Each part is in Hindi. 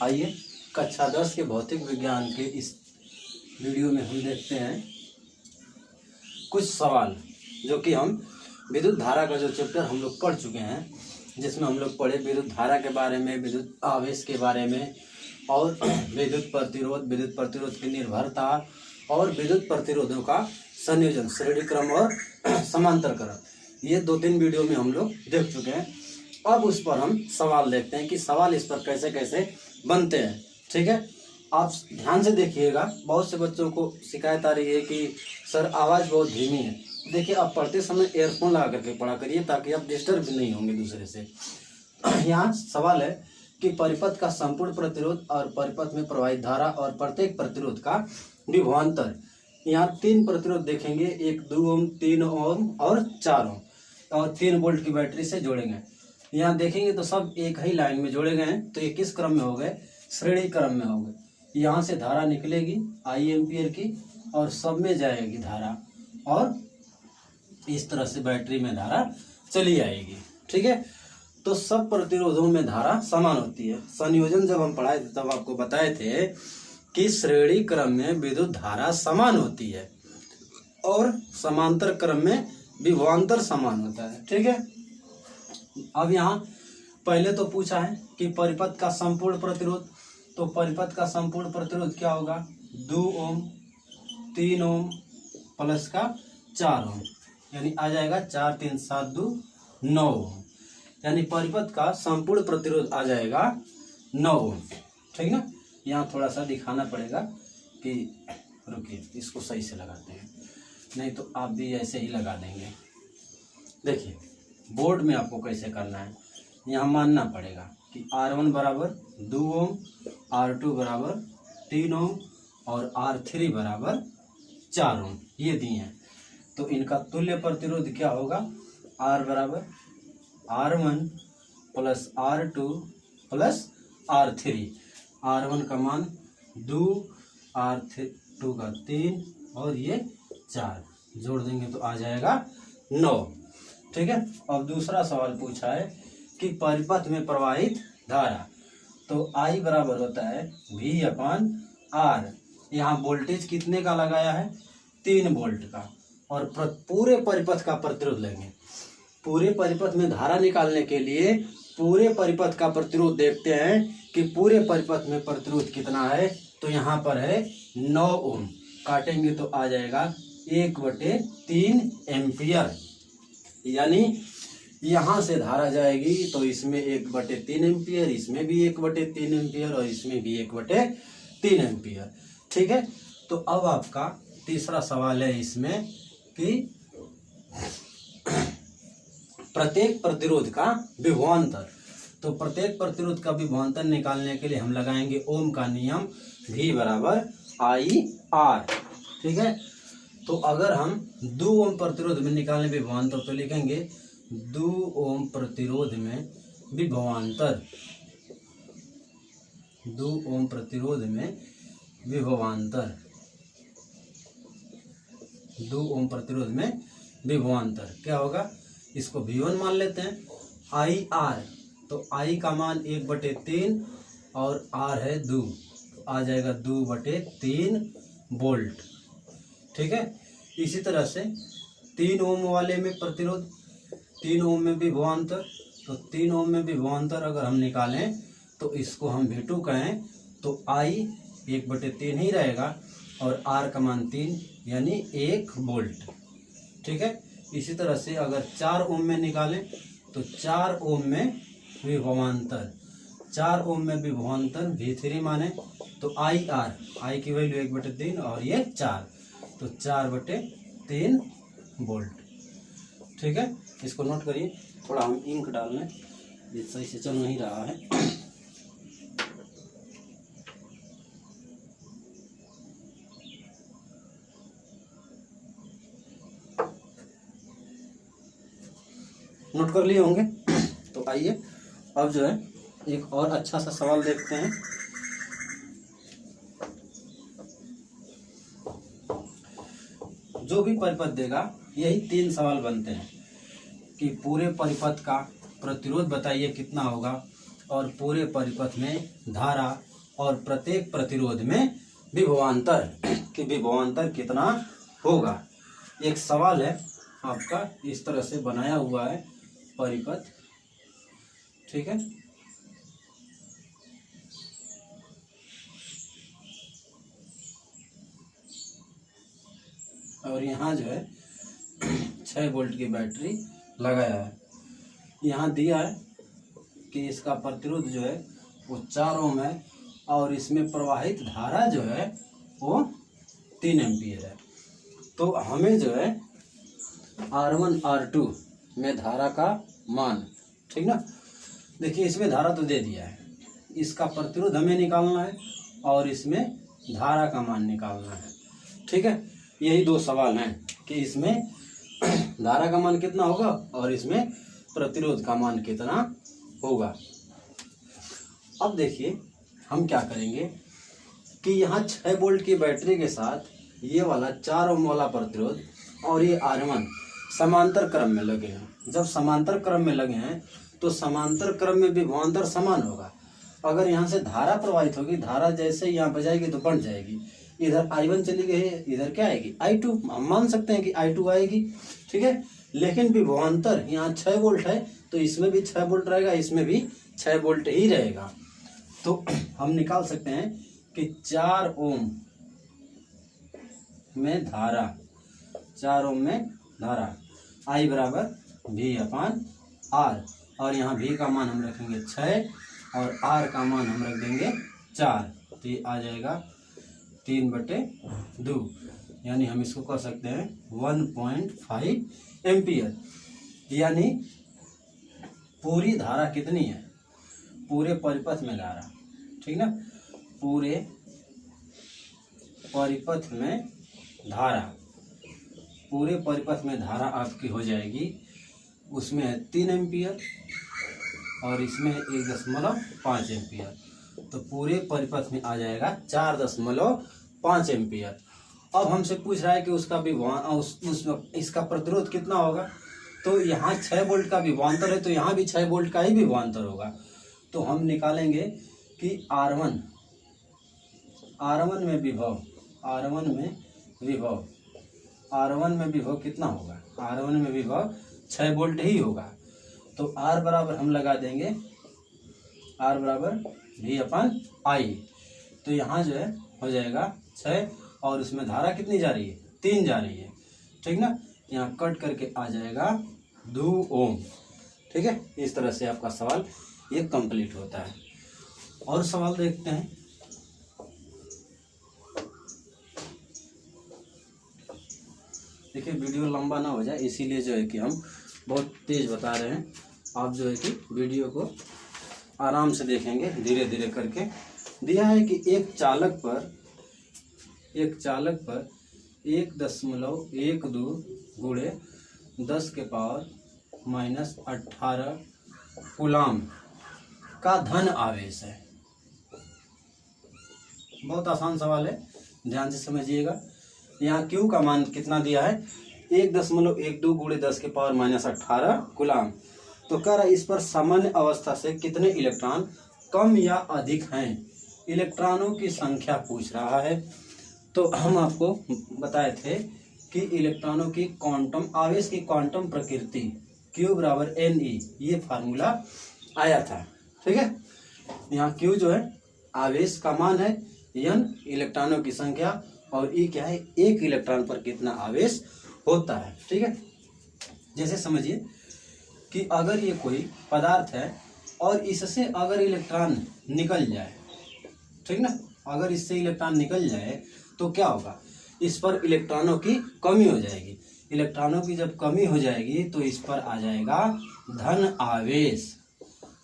आइए कक्षा 10 के भौतिक विज्ञान के इस वीडियो में हम देखते हैं कुछ सवाल जो कि हम विद्युत धारा का जो चैप्टर हम लोग पढ़ चुके हैं, जिसमें हम लोग पढ़े विद्युत धारा के बारे में, विद्युत आवेश के बारे में और विद्युत प्रतिरोध की निर्भरता और विद्युत प्रतिरोधों का संयोजन, श्रेणी क्रम और समांतर क्रम, ये 2-3 वीडियो में हम लोग देख चुके हैं। अब उस पर हम सवाल देखते हैं कि सवाल इस पर कैसे कैसे बनते हैं। ठीक है, आप ध्यान से देखिएगा। बहुत से बच्चों को शिकायत आ रही है कि सर आवाज़ बहुत धीमी है। देखिए, आप पढ़ते समय एयरफोन लगा करके पढ़ा करिए ताकि आप डिस्टर्ब नहीं होंगे दूसरे से। यहाँ सवाल है कि परिपथ का संपूर्ण प्रतिरोध और परिपथ में प्रवाहित धारा और प्रत्येक प्रतिरोध का विभवांतर। यहाँ 3 प्रतिरोध देखेंगे, 1 2 ओम, 3 ओम और 4 ओम, और 3 वोल्ट की बैटरी से जोड़ेंगे। यहाँ देखेंगे तो सब एक ही लाइन में जोड़े गए हैं, तो ये किस क्रम में हो गए? श्रेणी क्रम में हो गए। यहाँ से धारा निकलेगी I एम्पियर की और सब में जाएगी धारा, और इस तरह से बैटरी में धारा चली आएगी। ठीक है, तो सब प्रतिरोधों में धारा समान होती है। संयोजन जब हम पढ़ाए थे तब आपको बताए थे कि श्रेणी क्रम में विद्युत धारा समान होती है और समांतर क्रम में विभवांतर समान होता है। ठीक है, अब यहाँ पहले तो पूछा है कि परिपथ का संपूर्ण प्रतिरोध, तो परिपथ का संपूर्ण प्रतिरोध क्या होगा? 2 ओम, 3 ओम प्लस का 4 ओम, यानी आ जाएगा 4 3 7 2 9 ओम, यानी परिपथ का संपूर्ण प्रतिरोध आ जाएगा 9 ओम। ठीक ना, यहाँ थोड़ा सा दिखाना पड़ेगा कि रुकिए, इसको सही से लगाते हैं, नहीं तो आप भी ऐसे ही लगा देंगे। देखिए बोर्ड में आपको कैसे करना है, यहाँ मानना पड़ेगा कि R1 बराबर 2 ओम, R2 बराबर 3 ओम और R3 बराबर 4 ओम, ये दिए हैं। तो इनका तुल्य प्रतिरोध क्या होगा? R बराबर R1 plus R2 plus R3। R1 का मान 2, R2 का 3 और ये 4, जोड़ देंगे तो आ जाएगा 9। ठीक है, अब दूसरा सवाल पूछा है कि परिपथ में प्रवाहित धारा, तो I बराबर होता है V/R। यहाँ वोल्टेज कितने का लगाया है? 3 वोल्ट का, और पूरे परिपथ का प्रतिरोध लेंगे। पूरे परिपथ में धारा निकालने के लिए पूरे परिपथ का प्रतिरोध देखते हैं कि पूरे परिपथ में प्रतिरोध कितना है। तो यहाँ पर है 9 ओम, काटेंगे तो आ जाएगा 1/3 एम्पियर, यानी यहाँ से धारा जाएगी तो इसमें 1/3 एम्पियर, इसमें भी 1/3 एम्पियर और इसमें भी 1/3 एम्पियर। ठीक है, तो अब आपका तीसरा सवाल है इसमें कि प्रत्येक प्रतिरोध का विभवांतर। तो प्रत्येक प्रतिरोध का विभवांतर निकालने के लिए हम लगाएंगे ओम का नियम, V बराबर IR। ठीक है, तो अगर हम 2 ओम प्रतिरोध में निकालें विभवांतर तो लिखेंगे 2 ओम प्रतिरोध में विभवांतर, 2 ओम प्रतिरोध में विभवांतर, 2 ओम प्रतिरोध में विभवांतर क्या होगा? इसको V1 मान लेते हैं। IR, तो I का मान 1/3 और R है 2, तो आ जाएगा 2/3 वोल्ट। ठीक है, इसी तरह से 3 ओम वाले में प्रतिरोध, 3 ओम में विभवांतर, तो 3 ओम में विभवांतर अगर हम निकालें तो इसको हम V2 कहें तो I 1/3 ही रहेगा और R का मान 3 यानी 1 वोल्ट। ठीक है, इसी तरह से अगर 4 ओम में निकालें तो 4 ओम में विभवांतर, 4 ओम में विभवांतर V3 माने तो I की वैल्यू 1/3 और ये 4, तो 4/3 वोल्ट। ठीक है, इसको नोट करिए। थोड़ा हम इंक डाल लें, ये सही से चल नहीं रहा है। नोट कर लिए होंगे। तो आइए अब जो है एक और अच्छा सा सवाल देखते हैं। जो भी परिपथ देगा यही 3 सवाल बनते हैं कि पूरे परिपथ का प्रतिरोध बताइए कितना होगा, और पूरे परिपथ में धारा और प्रत्येक प्रतिरोध में विभवांतर कि विभवांतर कितना होगा। एक सवाल है आपका, इस तरह से बनाया हुआ है परिपथ, ठीक है। और यहाँ जो है 6 वोल्ट की बैटरी लगाया है। यहाँ दिया है कि इसका प्रतिरोध जो है वो 4 ओम है और इसमें प्रवाहित धारा जो है वो 3 एम्पीयर है। तो हमें जो है R1 R2 में धारा का मान, ठीक ना, देखिए इसमें धारा तो दे दिया है, इसका प्रतिरोध हमें निकालना है और इसमें धारा का मान निकालना है, ठीक है। यही 2 सवाल हैं कि इसमें धारा का मान कितना होगा और इसमें प्रतिरोध का मान कितना होगा। अब देखिए हम क्या करेंगे कि यहाँ 6 वोल्ट की बैटरी के साथ ये वाला 4 ओम वाला प्रतिरोध और ये R1 समांतर क्रम में लगे हैं। जब समांतर क्रम में लगे हैं तो समांतर क्रम में विभवांतर समान होगा। अगर यहाँ से धारा प्रवाहित होगी, धारा जैसे यहाँ बजाएगी तो बढ़ जाएगी, इधर I1 चली गई, इधर क्या आएगी I2, हम मान सकते हैं कि I2 आएगी, ठीक है। लेकिन विभवांतर यहाँ 6 वोल्ट है तो इसमें भी 6 वोल्ट रहेगा, इसमें भी 6 वोल्ट ही रहेगा। तो हम निकाल सकते हैं कि 4 ओम में धारा, 4 ओम में धारा I बराबर V/R, और यहाँ V का मान हम रखेंगे 6 और R का मान हम रख देंगे 4, तो ये आ जाएगा 3/2, यानी हम इसको कह सकते हैं 1.5 एम्पियर। यानी पूरी धारा कितनी है, पूरे परिपथ में धारा, ठीक ना, पूरे परिपथ में धारा, पूरे परिपथ में धारा आपकी हो जाएगी, उसमें है 3 एम्पियर और इसमें 1.5 एम्पियर, तो पूरे परिपथ में आ जाएगा 4.5 एम्पियर। अब हमसे पूछ रहा है कि उसका इसका प्रतिरोध कितना होगा, तो यहाँ 6 वोल्ट का विभवांतर है तो यहाँ भी 6 वोल्ट का ही विभवांतर होगा। तो हम निकालेंगे कि R1 में विभव, R1 में विभव कितना होगा, R1 में विभव 6 वोल्ट ही होगा। तो R बराबर हम लगा देंगे, R बराबर V/I, तो यहाँ जो है हो जाएगा 6 और उसमें धारा कितनी जा रही है, 3 जा रही है, ठीक ना। यहाँ कट करके आ जाएगा 2 ओम, ठीक है। इस तरह से आपका सवाल ये कंप्लीट होता है। और सवाल देखते हैं। देखिए वीडियो लंबा ना हो जाए इसीलिए जो है कि हम बहुत तेज बता रहे हैं, आप जो है कि वीडियो को आराम से देखेंगे, धीरे धीरे करके। दिया है कि एक चालक पर 1.12 गुणे 10⁻⁻18 कूलाम का धन आवेश है। बहुत आसान सवाल है, ध्यान से समझिएगा। यहाँ Q का मान कितना दिया है, 1.12 गुणे 10⁻⁻18 कूलाम। तो कह रहा है इस पर सामान्य अवस्था से कितने इलेक्ट्रॉन कम या अधिक हैं, इलेक्ट्रॉनों की संख्या पूछ रहा है। तो हम आपको बताए थे कि इलेक्ट्रॉनों की क्वांटम आवेश की क्वांटम प्रकृति Q बराबर Ne, ये फार्मूला आया था, ठीक है। यहाँ Q जो है आवेश का मान है, N इलेक्ट्रॉनों की संख्या और E क्या है, एक इलेक्ट्रॉन पर कितना आवेश होता है, ठीक है। जैसे समझिए कि अगर ये कोई पदार्थ है और इससे अगर इलेक्ट्रॉन निकल जाए, ठीक ना, अगर इससे इलेक्ट्रॉन निकल जाए तो क्या होगा, इस पर इलेक्ट्रॉनों की कमी हो जाएगी। इलेक्ट्रॉनों की जब कमी हो जाएगी तो इस पर आ जाएगा धन आवेश,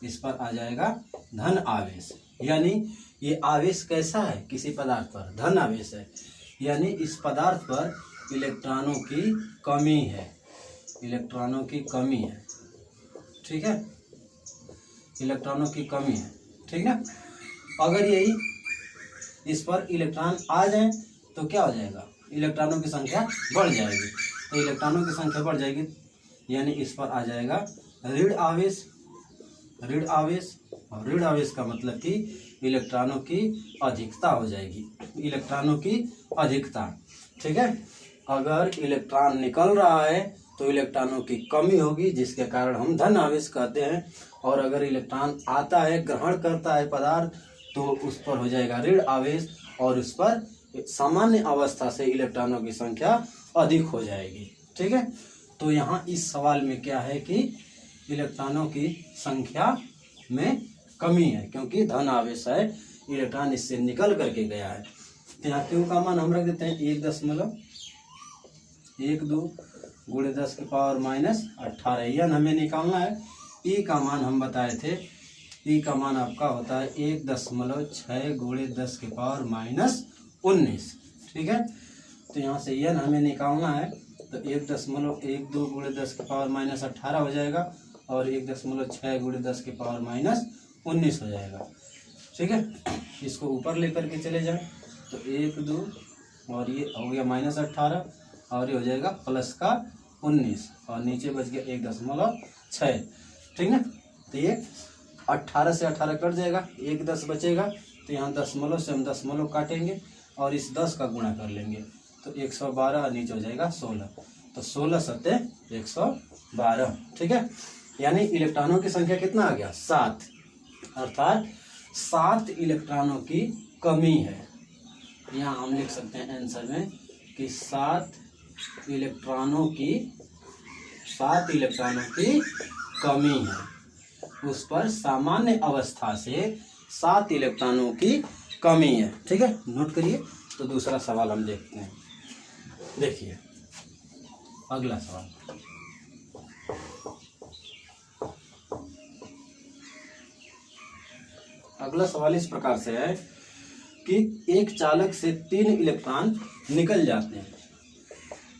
इस पर आ जाएगा धन आवेश। यानी ये आवेश कैसा है, किसी पदार्थ पर धन आवेश है, यानी इस पदार्थ पर इलेक्ट्रॉनों की कमी है, इलेक्ट्रॉनों की कमी है, ठीक है, इलेक्ट्रॉनों की कमी है, ठीक ना। अगर यही इस पर इलेक्ट्रॉन आ जाए तो क्या हो जाएगा, इलेक्ट्रॉनों की संख्या बढ़ जाएगी। तो इलेक्ट्रॉनों की संख्या बढ़ जाएगी यानी इस पर आ जाएगा ऋण आवेश, ऋण आवेश, और ऋण आवेश का मतलब कि इलेक्ट्रॉनों की अधिकता हो जाएगी, इलेक्ट्रॉनों की अधिकता। ठीक है, अगर इलेक्ट्रॉन निकल रहा है तो इलेक्ट्रॉनों की कमी होगी, जिसके कारण हम धन आवेश कहते हैं। और अगर इलेक्ट्रॉन आता है, ग्रहण करता है पदार्थ, तो उस पर हो जाएगा ऋण आवेश, और उस पर सामान्य अवस्था से इलेक्ट्रॉनों की संख्या अधिक हो जाएगी। ठीक है, तो यहाँ इस सवाल में क्या है कि इलेक्ट्रॉनों की संख्या में कमी है, क्योंकि धन आवेश है, इलेक्ट्रॉन इससे निकल करके गया है। तो यहाँ क्यू का मान हम रख देते हैं 1.12 गुणे 10 की पावर -18, यह हमें निकालना है। ई का मान हम बताए थे, ई का मान आपका होता है 1.6 गुणे 10 की पावर -19। ठीक है, तो यहाँ से यह हमें निकालना है, तो 1.12 गुणे 10 की पावर -18 हो जाएगा, और 1.6 गुणे 10 की पावर -19 हो जाएगा। ठीक है, इसको ऊपर लेकर के चले जाएं, तो 1 2 और ये हो गया -18, और ये हो जाएगा प्लस का 19, और नीचे बच गया 1.6। ठीक है, तो ये 18 से 18 कट जाएगा, 1 10 बचेगा, तो यहाँ दशमलव से हम दशमलव काटेंगे और इस 10 का गुणा कर लेंगे, तो 112, नीचे हो जाएगा 16, तो 16 सत्ते 112। ठीक है, यानी इलेक्ट्रॉनों की संख्या कितना आ गया? 7, अर्थात 7 इलेक्ट्रॉनों की कमी है। यहाँ हम लिख सकते हैं आंसर में कि 7 इलेक्ट्रॉनों की कमी है, उस पर सामान्य अवस्था से 7 इलेक्ट्रॉनों की कमी है। ठीक है, नोट करिए। तो दूसरा सवाल हम देखते हैं। देखिए अगला सवाल, अगला सवाल इस प्रकार से है कि एक चालक से 3 इलेक्ट्रॉन निकल जाते हैं।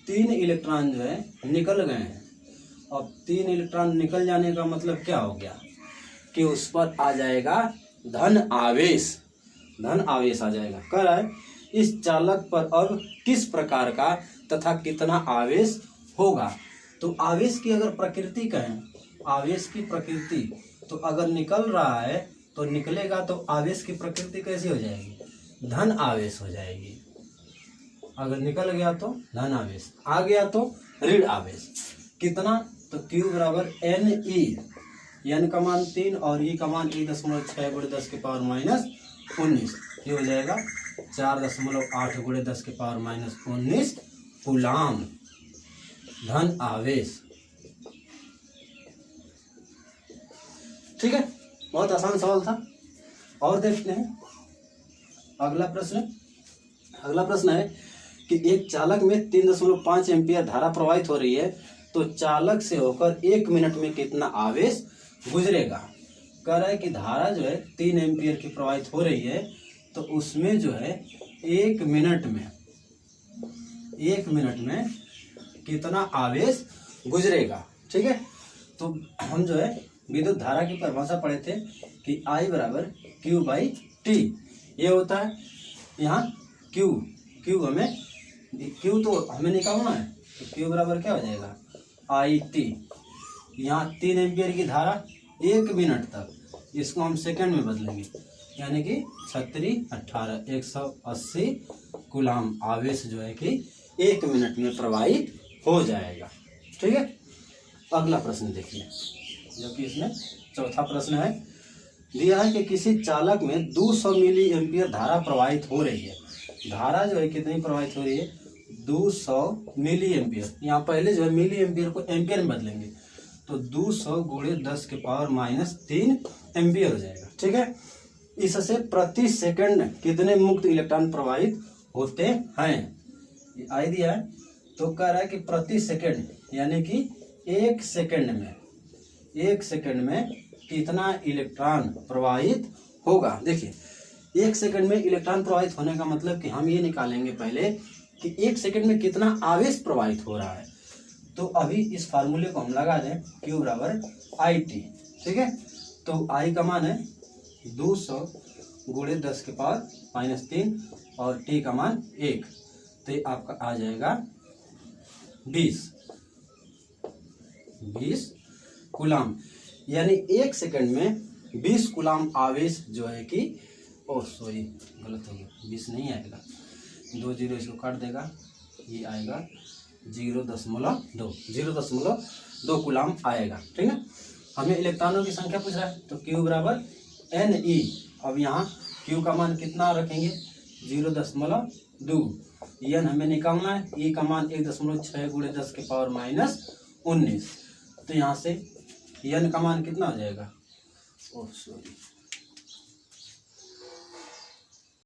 3 इलेक्ट्रॉन जो है निकल गए हैं। अब 3 इलेक्ट्रॉन निकल जाने का मतलब क्या हो गया कि उस पर आ जाएगा धन आवेश, धन आवेश आ जाएगा। कह रहा है इस चालक पर अब किस प्रकार का तथा कितना आवेश होगा। तो आवेश की अगर प्रकृति कहें, आवेश की प्रकृति, तो अगर निकल रहा है तो निकलेगा, तो आवेश की प्रकृति कैसी हो जाएगी? धन आवेश हो जाएगी। अगर निकल गया तो धन आवेश, आ गया तो ऋण आवेश। कितना? तो Q बराबर NE, N का मान 3 और E का मान 1.6 गुणे 10 की पावर -19, ये हो जाएगा 4.8 गुणे 10 की पावर -19 कूलाम धन आवेश। ठीक है, बहुत आसान सवाल था। और देखते हैं अगला प्रश्न। अगला प्रश्न है कि एक चालक में 3.5 एम्पियर धारा प्रवाहित हो रही है, तो चालक से होकर 1 मिनट में कितना आवेश गुजरेगा। कह रहा है कि धारा जो है 3 एम्पियर की प्रवाहित हो रही है, तो उसमें जो है 1 मिनट में कितना आवेश गुजरेगा। ठीक है, तो हम जो है विद्युत धारा की परिभाषा पढ़े थे कि I बराबर Q/T ये होता है। यहाँ Q तो हमें निकालना है, तो Q बराबर क्या हो जाएगा? IT। यहाँ 3 एम्पियर की धारा 1 मिनट तक, इसको हम सेकंड में बदलेंगे, यानी कि 3618 180 कूलाम आवेश जो है कि 1 मिनट में प्रवाहित हो जाएगा। ठीक है, अगला प्रश्न देखिए, जो कि इसमें चौथा प्रश्न है। दिया है कि किसी चालक में 200 मिली एम्पियर धारा प्रवाहित हो रही है। धारा जो है कितनी प्रवाहित हो रही है? 200 मिली एम्पियर। यहाँ पहले जो है मिली एम्पियर को एम्पियर में बदलेंगे, तो 200 गुणे 10 के पावर -3 एम्पियर हो जाएगा। ठीक है, इससे प्रति सेकंड कितने मुक्त इलेक्ट्रॉन प्रवाहित होते हैं, ये आई दिया है। तो कह रहा है कि प्रति सेकंड, यानी कि 1 सेकंड में कितना इलेक्ट्रॉन प्रवाहित होगा। देखिए 1 सेकंड में इलेक्ट्रॉन प्रवाहित होने का मतलब कि हम ये निकालेंगे पहले कि 1 सेकंड में कितना आवेश प्रवाहित हो रहा है। तो अभी इस फार्मूले को हम लगा दें, Q बराबर IT। ठीक है, तो I का मान है 200 गुणे 10 के पावर -3 और T का मान 1, तो ये आपका आ जाएगा 20 कूलाम। यानी 1 सेकंड में 20 कूलाम आवेश जो है कि सॉरी गलत हो गया, 20 नहीं आएगा, 2 जीरो इसको काट देगा, ये आएगा 0.2 कूलाम आएगा। ठीक है, हमें इलेक्ट्रॉनों की संख्या पूछ रहा है तो Q बराबर Ne। अब यहाँ Q का मान कितना रखेंगे 0.2, N हमें निकालना है, E का मान 1.6 × 10⁻⁻⁻⁹ तो यहाँ से N का मान कितना हो जाएगा, सॉरी